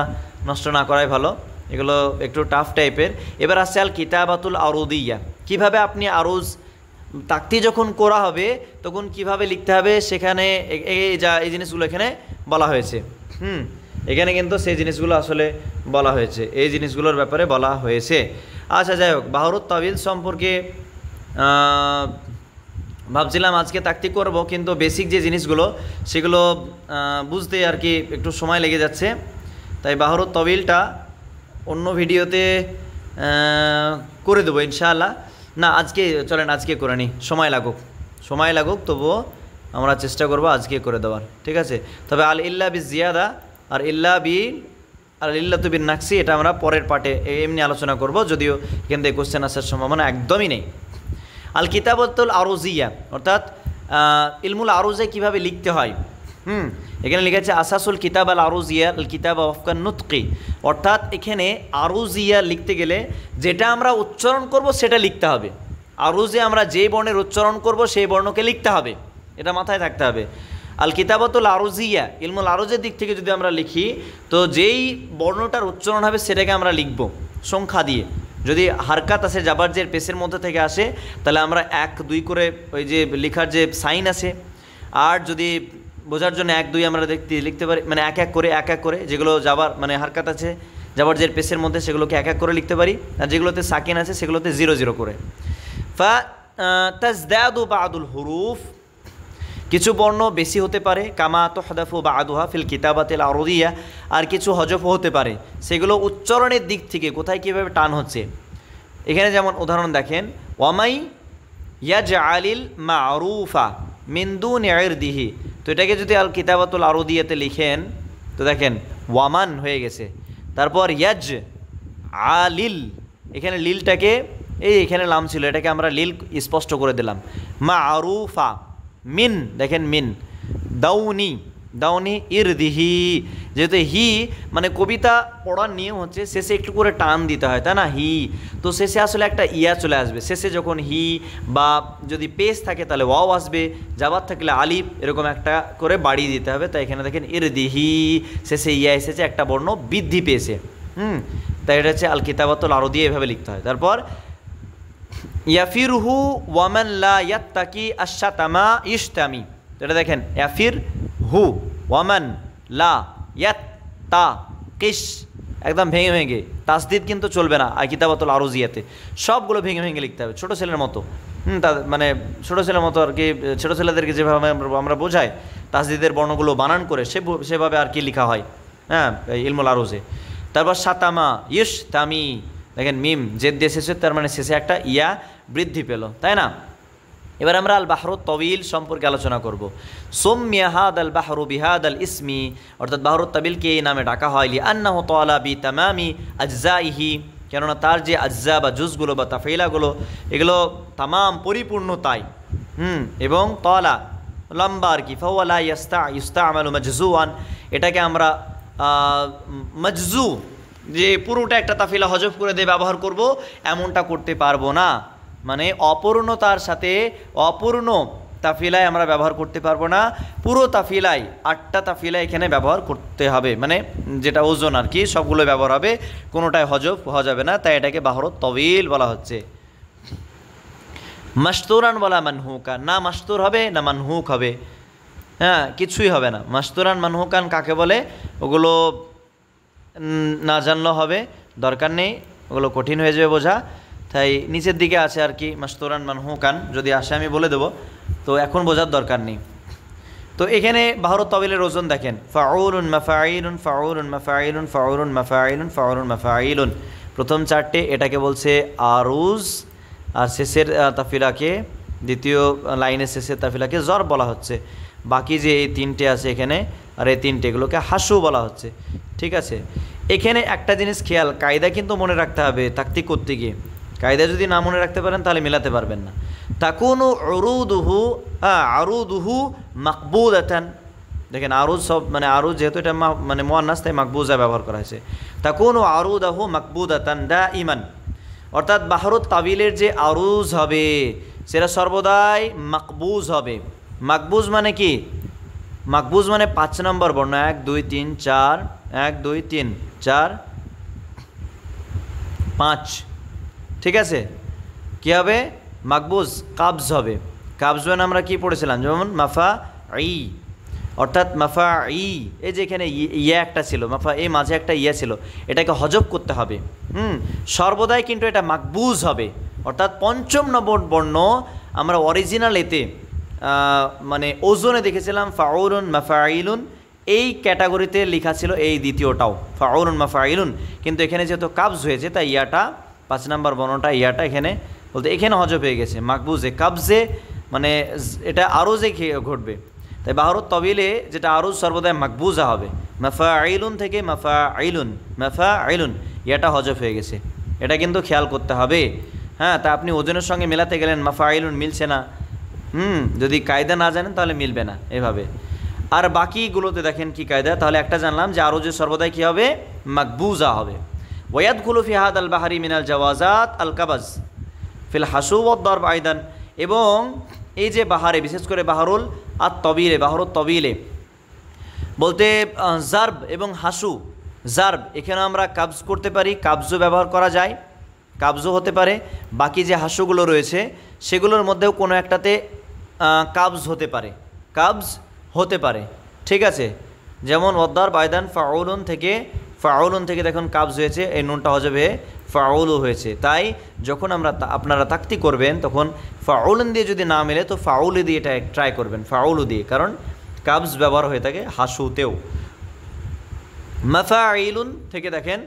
নষ্ট না করাই ভালো, এগুলো একটু টাফ টাইপের। এবার আসছে আল কিতাবাতুল আরুদিয়া, কিভাবে আপনি আরুজ তাকতি যখন করা হবে তখন কিভাবে লিখতে হবে, সেখানে এই জিনিসগুলো এখানে বলা হয়েছে। এখানে কিন্তু সেই জিনিসগুলো আসলে বলা হয়েছে, এই জিনিসগুলোর ব্যাপারে বলা হয়েছে। আচ্ছা যাই হোক, বাহরুত তাবিল সম্পর্কে ভাবছিলাম আজকে তাকতি করব, কিন্তু বেসিক যে জিনিসগুলো সেগুলো বুঝতে আর কি একটু সময় লেগে যাচ্ছে, তাই বাহরুত তাবিলটা অন্য ভিডিওতে করে দেবো ইনশাআল্লাহ। না আজকে চলেন আজকে করে নিই, সময় লাগুক তবুও আমরা চেষ্টা করব আজকে করে দেওয়ার, ঠিক আছে। তবে আল ইল্লা বি জিয়াদা আর ইল্লাতু বিন নাকসি এটা আমরা পরের পার্টে এমনি আলোচনা করব, যদিও এখান থেকে কোশ্চেন আসার সম্ভাবনা একদমই নেই। আল কিতাবাতুল আরুজিয়া অর্থাৎ ইলমুল আরুজে কিভাবে লিখতে হয়, এখানে লেখা আছে আসাসুল কিতাব আল আরুজিয়া আল কিতাব ওয়াফকান নুতকি, অর্থাৎ এখানে আরুজিয়া লিখতে গেলে যেটা আমরা উচ্চারণ করব সেটা লিখতে হবে। আরুজে আমরা যে বর্ণের উচ্চারণ করব সেই বর্ণকে লিখতে হবে, এটা মাথায় থাকতে হবে। আল কিতাবাতুল আরুজিয়া ইলমুল আরুজের দিক থেকে যদি আমরা লিখি, তো যেই বর্ণটার উচ্চারণ হবে সেটাকে আমরা লিখব সংখ্যা দিয়ে। যদি হারকাত আছে জাবারজের পেশের মধ্যে থেকে আসে তাহলে আমরা 1 2 করে ওই যে লেখার যে সাইন আছে, আর যদি বোঝার জন্য 1 2 আমরা লিখতে পারি, মানে এক এক করে যেগুলো জাবার মানে হারকাত আছে জাবারজের পেশের মধ্যে সেগুলোকে এক করে লিখতে পারি, আর যেগুলোতে সাকিন আছে সেগুলোতে 0 0 করে। ফা তাজদাদু বাদুল হুরুফ, কিছু বর্ণ বেশি হতে পারে, কামা তুহদাফু বাদুহা ফিল কিতাবাতিল আরুদিয়া, আর কিছু হজফও হতে পারে, সেগুলো উচ্চারণের দিক থেকে কোথায় কীভাবে টান হচ্ছে। এখানে যেমন উদাহরণ দেখেন, ওয়ামাই ইয়াজআলিল মারুফা মিন দুনি ইরদিহি, তো এটাকে যদি আল কিতাবাতুল আরুদিয়াতে লিখেন তো দেখেন ওয়ামান হয়ে গেছে, তারপর ইয়াজ আলিল, এখানে লিলটাকে এখানে লাম ছিল এটাকে আমরা লিল স্পষ্ট করে দিলাম, মারুফা মিন, দেখেন মিন, দাউনি ইরদিহি, যেহেতু হি মানে কবিতা পড়ার নিয়ম হচ্ছে শেষে একটু করে টান দিতে হয়, তাই না, হি, তো শেষে আসলে একটা ইয়া চলে আসবে শেষে, যখন হি বা যদি পেশ থাকে তাহলে ওয়াও আসবে, জাবার থাকলে আলিফ, এরকম একটা করে বাড়িয়ে দিতে হবে। তাই এখানে দেখেন ইরদিহি শেষে ইয়া এসেছে, একটা বর্ণ বৃদ্ধি পেয়েছে, তাই এটা হচ্ছে আল কিতাবাতুল আরুদিয়া, এভাবে লিখতে হয়। তারপর ইয়াফিরহু ওয়ামান লা ইয়াত্তাকি আশ-শাতামা ইশতামি, এটা দেখেন ইয়াফির হু ওয়ামান লা ইয়াত্তাকিশ, একদম ভেঙে ভেঙে, তাসদিদ কিন্তু চলবে না আর কিতাবাতুল আরুজিয়াতে, সবগুলো ভেঙে ভেঙে লিখতে হবে, ছোটো ছেলের মতো। মানে ছোটো ছেলের মতো আর কি, ছোটো ছেলেদেরকে যেভাবে আমরা বোঝাই তাসদিদের বর্ণগুলো বানান করে সেভাবে আর কি লেখা হয়, হ্যাঁ, ইলমুল আরুজে। তারপর শাতামা ইশতামি, দেখেন মিম জেদ দিয়ে শেষে, তার মানে শেষে একটা ইয়া বৃদ্ধি পেল, তাই না। এবার আমরা আল বাহরুত তাবিল সম্পর্কে আলোচনা করব। সুম্মিয়া হাদাল বাহরু বিহাদাল ইসমি, অর্থাৎ বাহরুত তাবিলকে এই নামে ডাকা হয় লিআন্নাহু তাআলা বি তামামি আজজাইহি, কেননা তার যে আজ্জা বা জুজগুলো বা তাফিলাগুলো এগুলো তামাম পরিপূর্ণতাই, এবং তাআলা লম্বা আর কি, ফাওয়ালা ইস্তামালু মাজজুআন, এটাকে আমরা মাজজু যে পুরোটা একটা তাফিলা হজফ করে দিয়ে ব্যবহার করব এমনটা করতে পারবো না, মানে অপূর্ণতার সাথে অপূর্ণ তাফিলায় আমরা ব্যবহার করতে পারবো না, পুরো তাফিলায় 8টা তাফিলা এখানে ব্যবহার করতে হবে, মানে যেটা ওজন আর কি সবগুলো ব্যবহার হবে, কোনোটায় হজফ হওয়া যাবে না, তাই এটাকে বাহরুত তাবিল বলা হচ্ছে। মাসতুরান বলা মানহুকান, না মাসতুর হবে না মানহুক হবে, হ্যাঁ কিছুই হবে না। মাসতুরান মানহুকান কাকে বলে ওগুলো না জানলেও হবে, দরকার নেই, ওগুলো কঠিন হয়ে যাবে বোঝা, তাই নিচের দিকে আছে আর কি, মাস্তুরান মানহুকান, যদি আসে আমি বলে দেবো, তো এখন বোঝার দরকার নেই। তো এখানে বাহরুত তাবিলের ওজন দেখেন, ফাউলুন মাফাইলুন ফাউলুন মাফাইলুন ফাউলুন মাফাইলুন ফাউলুন মাফাইলুন, প্রথম চারটে এটাকে বলছে আরুজ, আর শেষের তাফিলাকে, দ্বিতীয় লাইনের শেষের তাফিলাকে জরব বলা হচ্ছে। বাকি যে এই তিনটে আছে এখানে আর এই তিনটে, এগুলোকে হাসু বলা হচ্ছে। ঠিক আছে, এখানে একটা জিনিস খেয়াল, কায়দা কিন্তু মনে রাখতে হবে তাকতিক করতে গিয়ে। কায়দা যদি না মনে রাখতে পারেন তাহলে মেলাতে পারবেন না। তাকুনু আরুদুহু মাকবুদাতান, দেখেন আরুজ সব মানে আরুজ যেহেতু এটা মানে মুয়ান্নাস তাই মাকবুজা ব্যবহার করা হয়েছে। তাকুনু আরুদাহু মাকবুদাতান দাইমান, অর্থাৎ বাহরুত তাবিলের যে আরুজ হবে সেটা সর্বদাই মাকবুজ হবে। মাকবুজ মানে কি? মাকবুজ মানে 5 নম্বর বর্ণ, 1 2 3 4, 1 2 3 4 5, ঠিক আছে। কি হবে? মাকবুজ কাবজ হবে। কাবজ মানে আমরা কি পড়েছিলাম, যেমন মাফা ই, অর্থাৎ মাফা ই, এই যে এখানে ইয়া একটা ছিল, মাফা এই মাঝে একটা ইয়া ছিল, এটাকে হজব করতে হবে। সর্বদাই কিন্তু এটা মাকবুজ হবে, অর্থাৎ 5ম নম্বর বর্ণ আমরা অরিজিনাল এতে মানে ওজনে দেখেছিলাম ফাউলুন মাফাইলুন, এই ক্যাটাগরিতে লেখা ছিল এই দ্বিতীয়টাও ফাউলুন মাফাইলুন, কিন্তু এখানে যেহেতু কাবজ হয়েছে তাই ইয়াটা 5 নম্বর বর্ণটা ইয়াটা এখানে বলতে এখানে হজব হয়ে গেছে। মাকবুজে কাবজে মানে এটা আরও যে ঘটবে, তাই বাহরুত তাবিলে যেটা আরও সর্বদাই মাকবুজা হবে। মাফাইলুন থেকে মাফাইলুন ইয়াটা হজব হয়ে গেছে, এটা কিন্তু খেয়াল করতে হবে। হ্যাঁ, তা আপনি ওজনের সঙ্গে মেলাতে গেলেন মাফাইলুন মিলছে না, যদি কায়দা না জানেন তাহলে মিলবে না এভাবে। আর বাকিগুলোতে দেখেন কি কায়দা, তাহলে একটা জানলাম যে আরও যে সর্বদাই কী হবে, মাকবুজা হবে। ওয়াদখুলু ফি হাদাল বাহরি মিনাল জাওয়াজাত আল কাবাজ ফিল হাসু ওয়াদ দারব আইদান, এবং এই যে বাহারে বিশেষ করে বাহরুল আর তবিলে, বাহরুত তবিলে বলতে জারব এবং হাসু, জারব এখানে আমরা কাবজ করতে পারি, কাবজও ব্যবহার করা যায়, কাবজও হতে পারে। বাকি যে হাসুগুলো রয়েছে সেগুলোর মধ্যেও কোনো একটাতে কাবজ হতে পারে, কাবজ হতে পারে, ঠিক আছে। যেমন ওয়াদ্দার বাইদান ফাউলুন থেকে দেখুন কাবজ হয়েছে, এই নুনটা হজব হয়ে ফাউলু হয়েছে। তাই যখন আপনারা তাকতি করবেন তখন ফাউলুন দিয়ে যদি না মেলে তো ফাউলু দিয়ে এটা ট্রাই করবেন, ফাউলু দিয়ে, কারণ কাবজ ব্যবহার হয়ে থাকে হাসুতেও। মাফাইলুন থেকে দেখেন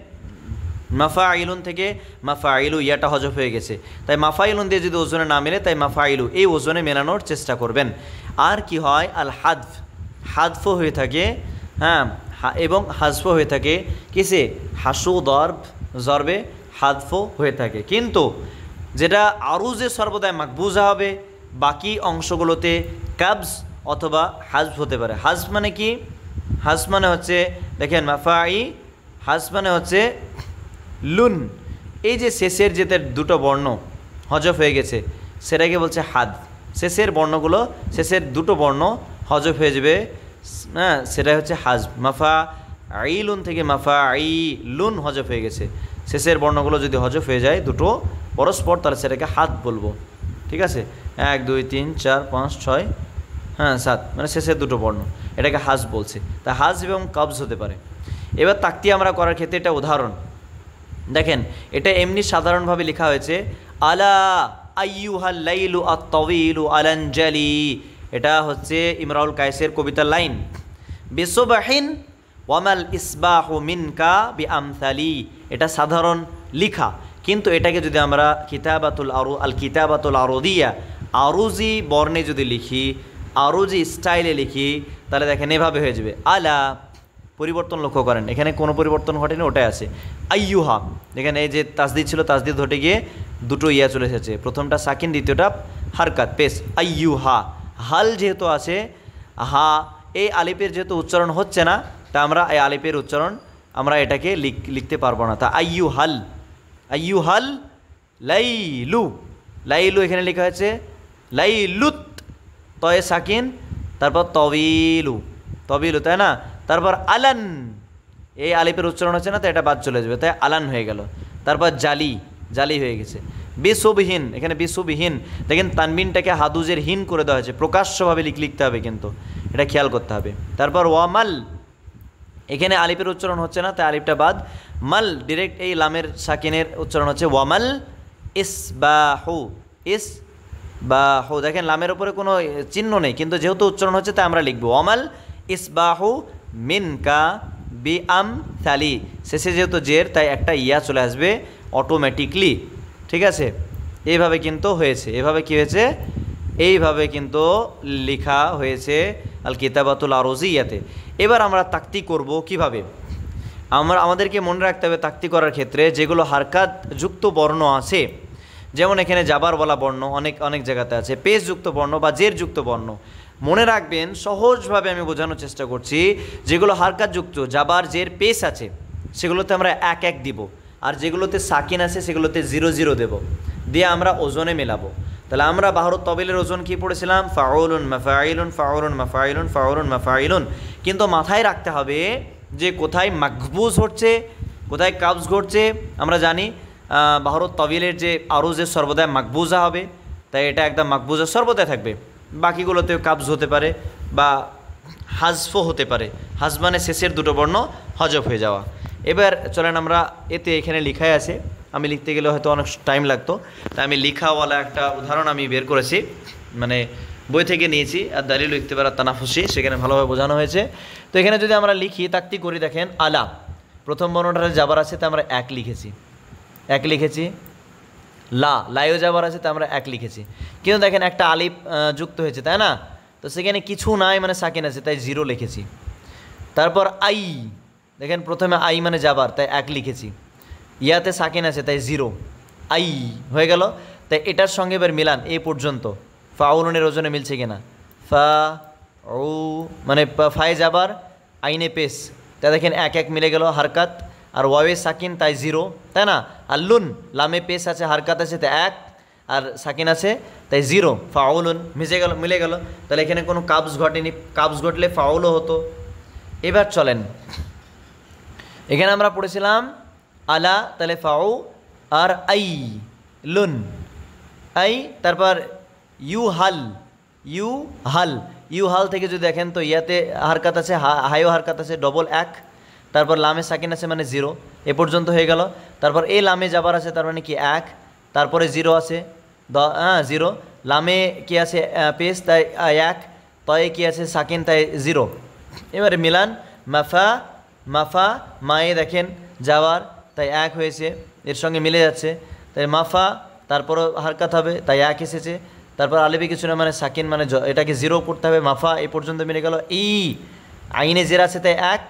মাফাইলুন থেকে মাফাইলু ইয়াটা হজব হয়ে গেছে, তাই মাফাইলুন দিয়ে যদি ওজনে না মেলে তাই মাফাইলু এই ওজনে মেলানোর চেষ্টা করবেন। আর কি হয়, আল হাদফ, হাদফও হয়ে থাকে, হ্যাঁ, এবং হাজফও হয়ে থাকে কিসে, হাসু দরব জরবে হাদফও হয়ে থাকে। কিন্তু যেটা আরুজে সর্বদাই মাকবুজা হবে, বাকি অংশগুলোতে কাবজ অথবা হাজফ হতে পারে। হাজফ মানে কি? হাজফ মানে হচ্ছে দেখেন মাফাই, হাজফ মানে হচ্ছে লুন, এই যে শেষের যেতে দুটো বর্ণ হজব হয়ে গেছে সেটাকে বলছে হাদ। শেষের বর্ণগুলো, শেষের দুটো বর্ণ হজব হয়ে যাবে, হ্যাঁ, সেটাই হচ্ছে হাজব। মাফা আইলুন থেকে মাফা আইলুন হজব হয়ে গেছে, শেষের বর্ণগুলো যদি হজব হয়ে যায় দুটো পরস্পর তাহলে সেটাকে হাদ বলবো, ঠিক আছে। 1 2 3 4 5 6, হ্যাঁ 7, মানে শেষের দুটো বর্ণ, এটাকে হাজ বলছে। তা হাজ এবং কবজ হতে পারে। এবার তাকতি আমরা করার ক্ষেত্রে এটা উদাহরণ দেখেন, এটা এমনি সাধারণভাবে লেখা হয়েছে আলা আইয়ুহাল লাইলু আত-তাওয়িলু আলানজালি, এটা হচ্ছে ইমরাউল কায়েসের কবিতার লাইন। বিসুবহিন ওয়ামাল ইসবাহু মিনকা বিআমসালি, এটা সাধারণ লিখা, কিন্তু এটাকে যদি আমরা কিতাবাতুল আরুদিয়া, আরুজি বর্ণে যদি লিখি, আরুজি স্টাইলে লিখি, তাহলে দেখেন এভাবে হয়ে যাবে আলা, পরিবর্তন লক্ষ্য করেন, এখানে কোনো পরিবর্তন ঘটেনি, ওটাই আছে। আইয়ুহা, দেখেন এই যে তাসদিদ ছিল, তাসদিদ ঘটে গিয়ে দুটো ইয়া চলে এসেছে, প্রথমটা সাকিন, দ্বিতীয়টা হারকাত পেশ। আইয়ুহা, হাল যেহেতু আছে, হা এই আলিপের যেহেতু উচ্চারণ হচ্ছে না, তা আমরা এই আলিপের উচ্চারণ আমরা এটাকে লিখতে পারবো না। তা আইয়ুহাল, আইয়ুহাল লাইলু, লাইলু এখানে লেখা হয়েছে লাইলুত, তয়ে সাকিন, তারপর তবিলু, তবিলু, তাই না, তারপর আলান, এই আলিপের উচ্চারণ হচ্ছে না, তাই এটা বাদ চলে যাবে, তাই আলান হয়ে গেল। তারপর জালি, জালি হয়ে গেছে। বিশুবহীন, এখানে বিশুবহীন, দেখেন তানবিনটাকে হাদুজের হীন করে দেওয়া হয়েছে, প্রকাশ্যভাবে লিখতে হবে, কিন্তু এটা খেয়াল করতে হবে। তারপর ওয়ামাল, এখানে আলিপের উচ্চারণ হচ্ছে না, তাই আলিপটা বাদ, মাল ডিরেক্ট এই লামের সাকিনের উচ্চারণ হচ্ছে ওয়ামাল ইসবাহু, ইসবাহু। দেখেন লামের উপরে কোনো চিহ্ন নেই, কিন্তু যেহেতু উচ্চারণ হচ্ছে তাই আমরা লিখবো ওয়ামাল ইসবাহু মিনকা বি আম থালি। শেষে যেহেতু জের তাই একটা ইয়া চলে আসবে অটোমেটিকলি, ঠিক আছে। এইভাবে কিন্তু হয়েছে, এভাবে কি হয়েছে, এইভাবে কিন্তু লেখা হয়েছে আল কিতাবাতুল আরজিয়াতে। এবার আমরা তাকতি করব কিভাবে। আমাদেরকে মনে রাখতে হবে তাকতি করার ক্ষেত্রে যেগুলো হারকাত যুক্ত বর্ণ আছে, যেমন এখানে জাবার বলা বর্ণ অনেক জায়গাতে আছে, পেশ যুক্ত বর্ণ বা জের যুক্ত বর্ণ। মনে রাখবেন সহজভাবে আমি বোঝানোর চেষ্টা করছি, যেগুলো হারকাত যুক্ত জাবার জের পেশ আছে সেগুলোতে আমরা 1 1 দিব, আর যেগুলোতে সাকিন আছে সেগুলোতে 0 0 দেব, দিয়ে আমরা ওজনে মেলাবো। তাহলে আমরা বাহরুত তবিলের ওজন কি পড়েছিলাম, ফাউলুন মাফাইলুন ফাউলুন মাফাইলুন ফাউলুন মাফাইলুন। কিন্তু মাথায় রাখতে হবে যে কোথায় মাকবুজ হচ্ছে, কোথায় কাবজ ঘটছে। আমরা জানি বাহরুত তবিলের যে আরুজের সর্বদাই মাকবুজা হবে, তাই এটা একদম মাকবুজা সর্বদাই থাকবে। বাকিগুলোতেও কাবজ হতে পারে বা হাজফও হতে পারে, হাজ মানে শেষের দুটো বর্ণ হজফ হয়ে যাওয়া। এবার চলেন আমরা এতে এখানে লেখাই আছে, আমি লিখতে গেলে হয়তো অনেক টাইম লাগতো, তাই আমি লিখাওয়ালা একটা উদাহরণ আমি বের করেছি, মানে বই থেকে নিয়েছি। আর দালিল ইখতিবার তানাফুসি, সেখানে ভালোভাবে বোঝানো হয়েছে। তো এখানে যদি আমরা লিখি তাকতি করি, দেখেন আলা প্রথম বর্ণটার জাবার আছে, তা আমরা 1 লিখেছি, 1 লিখেছি। লাইও জাবার আছে, তা আমরা 1 লিখেছি। কিন্তু দেখেন একটা আলিফ যুক্ত হয়েছে, তাই না? তো সেখানে কিছু নাই, মানে সাকিন আছে, তাই 0 লিখেছি। তারপর আই, দেখেন প্রথমে আই মানে জাবার, তাই 1 লিখেছি। ইয়াতে সাকিন আছে, তাই 0, আই হয়ে গেল। তাই এটার সঙ্গে এবার মিলান এই পর্যন্ত, ফাউলুনের ওজনে মিলছে কিনা। ফা ও মানে ফায়ে জাবার আইনে পেশ, তা দেখেন 1 1 মিলে গেল হারকাত, আর ওয়াওয়ে সাকিন তাই 0, তাই না? আর লুন লামে পেশ আছে, হারকাত আছে, তাই 1, আর সাকিন আছে তাই 0, ফাউলুন মিলে গেল। তাহলে এখানে কোনো কাবজ ঘটেনি, কাবজ ঘটলে ফাউলও হতো। এবার চলেন এখানে আমরা পড়েছিলাম আলা, তাহলে ফাউ আর আই লুন আই, তারপর ইউ হাল থেকে যদি দেখেন তো ইয়াতে হারকাত আছে, হাইও হারকাত আছে, ডবল 1, তারপর লামে সাকিন আছে মানে 0, এ পর্যন্ত হয়ে গেল। তারপর এই লামে যাবার আছে, তার মানে কি 1, তারপরে 0 আছে, 0, লামে কি আছে পেশ, তাই 1, তয়ে কি আছে সাকিন, তাই 0। এবারে মিলান মাফা মায়ে দেখেন যাওয়ার, তাই 1 হয়েছে, এর সঙ্গে মিলে যাচ্ছে, তাই মাফা, তারপরও হারকাত হবে, তাই 1 এসেছে। তারপর আলিফে কিছু না মানে সাকিন, মানে এটাকে 0 করতে হবে, মাফা এই পর্যন্ত মিলে গেল। আইনে জের আছে, তাই 1,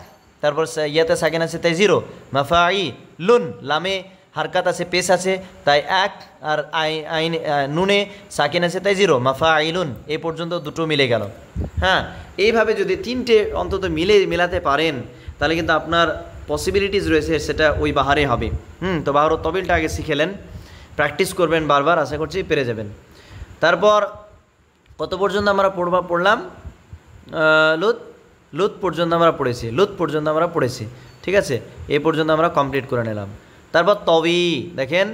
তারপর ইয়াতে সাকিন আছে, তাই 0, মাফা আই লুন লামে হারকাত আছে, পেশ আছে, তাই 1, আর আইন নুনে সাকিন আছে, তাই 0, মাফা আইলুন এই পর্যন্ত দুটো মিলে গেল। হ্যাঁ, এইভাবে যদি 3টে অন্তত মেলাতে পারেন, তাহলে কিন্তু আপনার পসিবিলিটিস রয়েছে সেটা ওই বাহারে হবে। তো বাহারুত তবিলটা আগে শিখেলেন, প্র্যাকটিস করবেন বারবার, আশা করছি পেরে যাবেন। তারপর কত পর্যন্ত আমরা পড়লাম, লুত পর্যন্ত আমরা পড়েছি, ঠিক আছে, এই পর্যন্ত আমরা কমপ্লিট করে নিলাম। তারপর তবি, দেখেন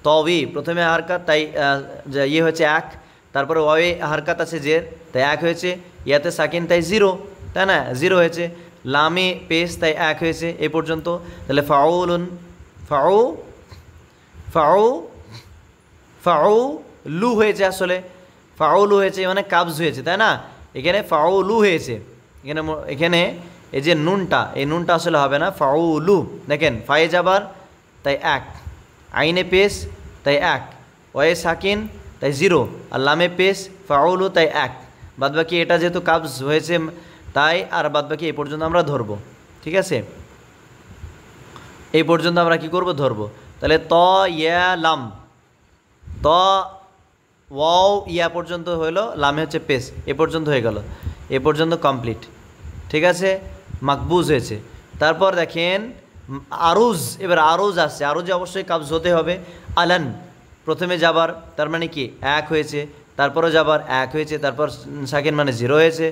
তবি প্রথমে হারকাত, তাই ইয়ে হয়েছে 1, তারপরে ওয়াওয়ে হারকাত আছে জের, তাই 1 হয়েছে, ইয়াতে সাকিন তাই 0, তাই না, 0 হয়েছে, লামে পেশ তাই 1 হয়েছে এ পর্যন্ত। তাহলে ফাউলুন ফাউলু হয়েছে, আসলে ফাউলু হয়েছে মানে কাবজ হয়েছে, তাই না? এখানে ফাউলু হয়েছে, এখানে এই যে নুনটা, এই নুনটা আসলে হবে না, ফাউলু। দেখেন ফায়ে যাবার, তাই 1, আইনে পেশ, তাই 1, ওয়ে সাকিন, তাই 0, আর লামে পেশ ফাউলু, তাই 1। বাদবাকি এটা যেহেতু কাবজ হয়েছে তাই, আর বাদবাকি এই পর্যন্ত আমরা ধরবো, ঠিক আছে, এই পর্যন্ত আমরা কি করব, ধরবো। তাহলে ত ইয়া লাম, ত ওয়াও ইয়া পর্যন্ত হইলো, লামে হচ্ছে পেশ, এ পর্যন্ত হয়ে গেল, এ পর্যন্ত কমপ্লিট, ঠিক আছে, মাকবুজ হয়েছে। তারপর দেখেন আরুজ, এবার আরুজ আসছে, আরুজে অবশ্যই কাবজ হতে হবে। আলান প্রথমে যাবার, তার মানে কি 1 হয়েছে, তারপরও যাবার 1 হয়েছে, তারপর সাকিন মানে 0 হয়েছে।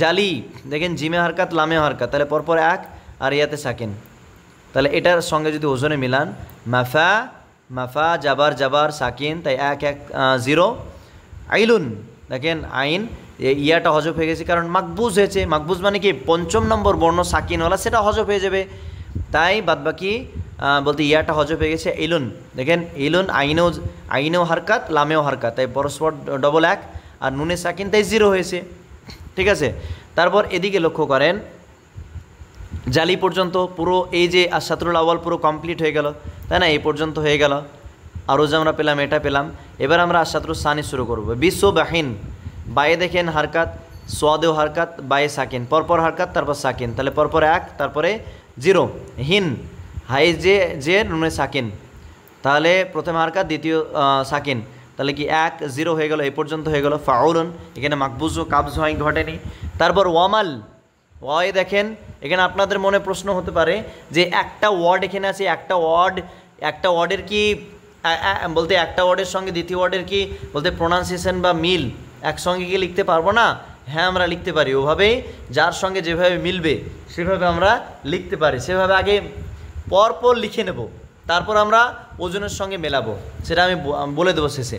জালি, দেখেন জিমে হারকাত লামে হারকাত, তাহলে পরপর 1, আর ইয়াতে সাকিন, তাহলে এটার সঙ্গে যদি ওজনে মিলান, মাফা যাবার সাকিন, তাই 1 1 0। আইলুন, দেখেন আইন ইয়াটা হজফ হয়ে গেছে, কারণ মাকবুজ হয়েছে। মাকবুজ মানে কি 5ম নম্বর বর্ণ সাকিনওয়ালা, সেটা হজফ হয়ে যাবে। তাই বাদবাকি বলতে ইয়াটা হজব হয়ে গেছে ইলুন। দেখেন ইলুন আইনেও হারকাত লামেও হারকাত, তাই পরস্পর ডবল এক, আর নুনে সাকিন তাই 0 হয়েছে। ঠিক আছে, তারপর এদিকে লক্ষ্য করেন জালি পর্যন্ত পুরো এই যে আশাতুল আওয়াল পুরো কমপ্লিট হয়ে গেল, তাই না? এই পর্যন্ত হয়ে গেল, আরও যে আমরা পেলাম এটা পেলাম। এবার আমরা আশাতুল সানি শুরু করব। বিশ্ববাহিন, বায়ে দেখেন হারকাত, সোয়াদেও হারকাত, বায়ে সাকিন, পরপর হারকাত তারপর সাকিন, তাহলে পরপর 1 তারপরে 0। হিন, হাই যে নুনে সাকিন, তাহলে প্রথমে হারকাত দ্বিতীয় সাকিন, তাহলে কি 1 0 হয়ে গেল, এই পর্যন্ত হয়ে গেল। ফাউলুন, এখানে মাকবুজ ও কাবজ হয় ঘটেনি। তারপর ওয়ামাল, ওয়াই দেখেন এখানে আপনাদের মনে প্রশ্ন হতে পারে যে একটা ওয়ার্ড এখানে আছে, একটা ওয়ার্ডের কি বলতে একটা ওয়ার্ডের সঙ্গে দ্বিতীয় ওয়ার্ডের কি বলতে প্রোনাউন্সিয়েশন বা মিল একসঙ্গে কি লিখতে পারবো না? হ্যাঁ, আমরা লিখতে পারি। ওভাবেই যার সঙ্গে যেভাবে মিলবে সেভাবে আমরা লিখতে পারি। সেভাবে আগে পরপর লিখে নেব, তারপর আমরা ওজনের সঙ্গে মেলাবো, সেটা আমি বলে দেবো শেষে।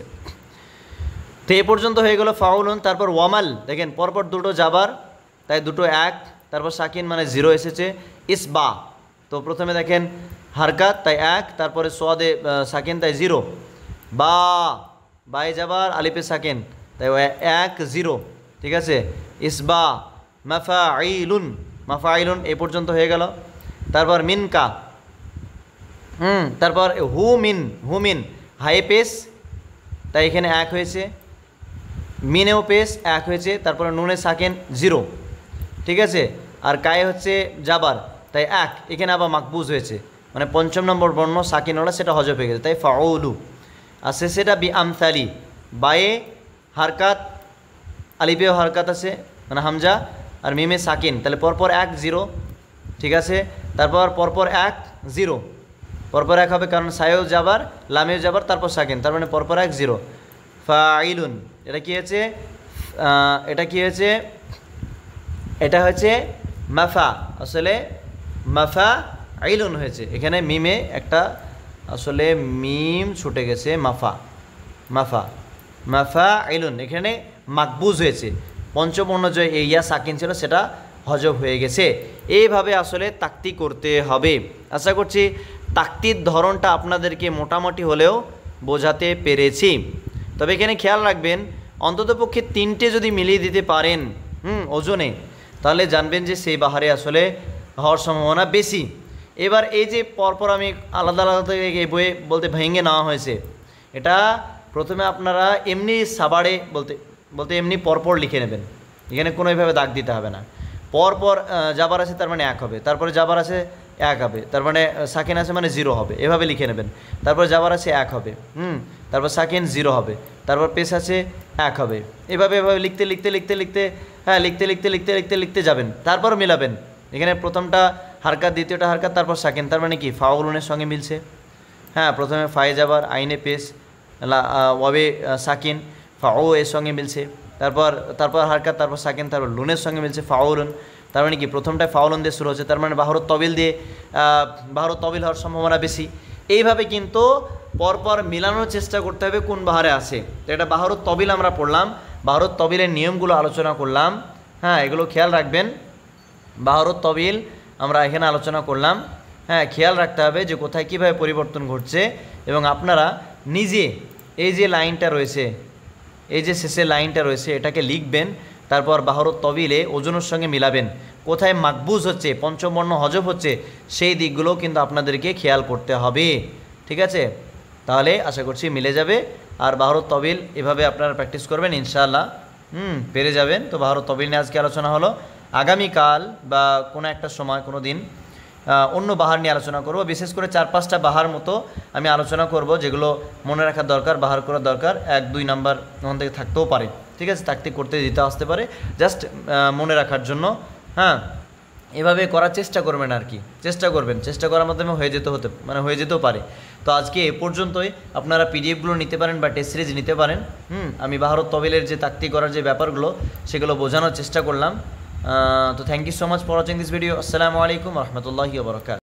তো এই পর্যন্ত হয়ে গেল ফাউলুন। তারপর ওয়ামাল, দেখেন পরপর দুটো যাবার, তাই দুটো 1, তারপর সাকিন মানে 0 এসেছে। ইসবা, তো প্রথমে দেখেন হারকাত তাই 1, তারপরে সোয়াদে সাকিন তাই 0। বা, বায়ে যাবার আলিপে সাকিন তাই 1 0। ঠিক আছে, ইসবা, মাফাইলুন, মাফাইলুন এই পর্যন্ত হয়ে গেল। তারপর মিনকা, তারপর হুমিন হাই পেস, তাই এখানে 1 হয়েছে। মিনেও পেস 1 হয়েছে, তারপরে নুনে সাকিন 0। ঠিক আছে, আর কায়ে হচ্ছে জাবার, তাই 1, এখানে আবার মাকবুজ হয়েছে, মানে 5ম নম্বর বর্ণ সাকিন ওলা সেটা হজব হয়ে গেছে, তাই ফাউলু। আর সেটা বি আমসালি, বায়ে হারকাত আলিপেও হারকাত আছে মানে হামজা, আর মিমে সাকিন, তাহলে পরপর 1 0। ঠিক আছে, তারপর পরপর 1 0, পরপর 1 হবে কারণ সায়েও যাবার লামেও যাবার তারপর সাকিন, তার মানে পরপর 1 0। ফাইলুন, এটা কি হয়েছে? এটা হচ্ছে মাফা, আসলে মাফা আইলুন হয়েছে। এখানে মিমে একটা আসলে মিম ছুটে গেছে, মাফা আইলুন, এখানে মাকবুজ হয়েছে। পঞ্চম বর্ণ যে ইয়া সাকিন ছিল সেটা হজব হয়ে গেছে। এইভাবে আসলে তাক্তি করতে হবে। আশা করছি তাক্তির ধরনটা আপনাদেরকে মোটামুটি হলেও বোঝাতে পেরেছি। তবে এখানে খেয়াল রাখবেন অন্ততপক্ষে 3টে যদি মিলিয়ে দিতে পারেন ওজনে, তাহলে জানবেন যে সেই বাহারে আসলে হওয়ার সম্ভাবনা বেশি। এবার এই যে পরপর আমি আলাদা আলাদা এই বইয়ে বলতে ভেঙে নেওয়া হয়েছে, এটা প্রথমে আপনারা এমনি সাবাড়ে বলতে এমনি পরপর লিখে নেবেন, এখানে কোনোভাবে দাগ দিতে হবে না। পরপর যাবার আছে তার মানে 1 হবে, তারপরে যাবার আছে 1 হবে, তার মানে সাকিন আছে মানে 0 হবে, এভাবে লিখে নেবেন। তারপর যাবার আছে 1 হবে, তারপর সাকিন 0 হবে, তারপর পেশ আছে 1 হবে, এভাবে লিখতে লিখতে যাবেন। তারপর মেলাবেন, এখানে প্রথমটা হারকাত দ্বিতীয়টা হারকাত তারপর সাকিন, তার মানে কি ফাউলুনের সঙ্গে মিলছে। হ্যাঁ, প্রথমে ফায়ে যাবার আইনে পেশ ওয়াবে সাকিন ফাও এর সঙ্গে মিলছে, তারপর হারকাত তারপর সাকিন তারপর লুনের সঙ্গে মিলছে ফাউলুন, তার মানে কি প্রথমটায় ফাউলুন দিয়ে শুরু হচ্ছে, তার মানে বাহরত তবিল দিয়ে বাহরত তবিল হওয়ার সম্ভাবনা বেশি। এইভাবে কিন্তু পরপর মিলানোর চেষ্টা করতে হবে কোন বাহারে আছে। তো এটা বাহরত তবিল আমরা পড়লাম, বাহরত তবিলের নিয়মগুলো আলোচনা করলাম। হ্যাঁ, এগুলো খেয়াল রাখবেন। বাহরত তবিল আমরা এখানে আলোচনা করলাম। হ্যাঁ, খেয়াল রাখতে হবে যে কোথায় কীভাবে পরিবর্তন ঘটছে, এবং আপনারা নিজে এই যে লাইনটা রয়েছে, এই যে শেষের লাইনটা রয়েছে এটাকে লিখবেন, তারপর বাহরত তবিলে ওজনের সঙ্গে মিলাবেন, কোথায় মাকবুজ হচ্ছে পঞ্চম বর্ণ হজব হচ্ছে সেই দিকগুলো কিন্তু আপনাদেরকে খেয়াল করতে হবে। ঠিক আছে, তাহলে আশা করছি মিলে যাবে। আর বাহরত তবিল এভাবে আপনারা প্র্যাকটিস করবেন, ইনশাআল্লাহ পেরে যাবেন। তো বাহরত তবিল নিয়ে আজকে আলোচনা হলো। আগামীকাল বা কোনো একটা সময় কোনো দিন অন্য বাহার নিয়ে আলোচনা করব। বিশেষ করে 4-5টা বাহার মতো আমি আলোচনা করব যেগুলো মনে রাখার দরকার, বাহার করার দরকার। 1-2 নাম্বার ওখান থেকে থাকতেও পারে, ঠিক আছে, তাকতি করতে দিতে আসতে পারে, জাস্ট মনে রাখার জন্য। হ্যাঁ, এভাবে করার চেষ্টা করবেন আর কি, চেষ্টা করার মাধ্যমে হয়ে যেতেও পারে। তো আজকে এ পর্যন্তই। আপনারা পিডিএফগুলো নিতে পারেন বা টেস্ট সিরিজ নিতে পারেন। আমি বাহরত তবিলের যে তাকতি করার যে ব্যাপারগুলো সেগুলো বোঝানোর চেষ্টা করলাম। তো thank you so much for watching this video. আসসালামু আলাইকুম রহমতুল্লাহি ওয়া বারাকাতুহু।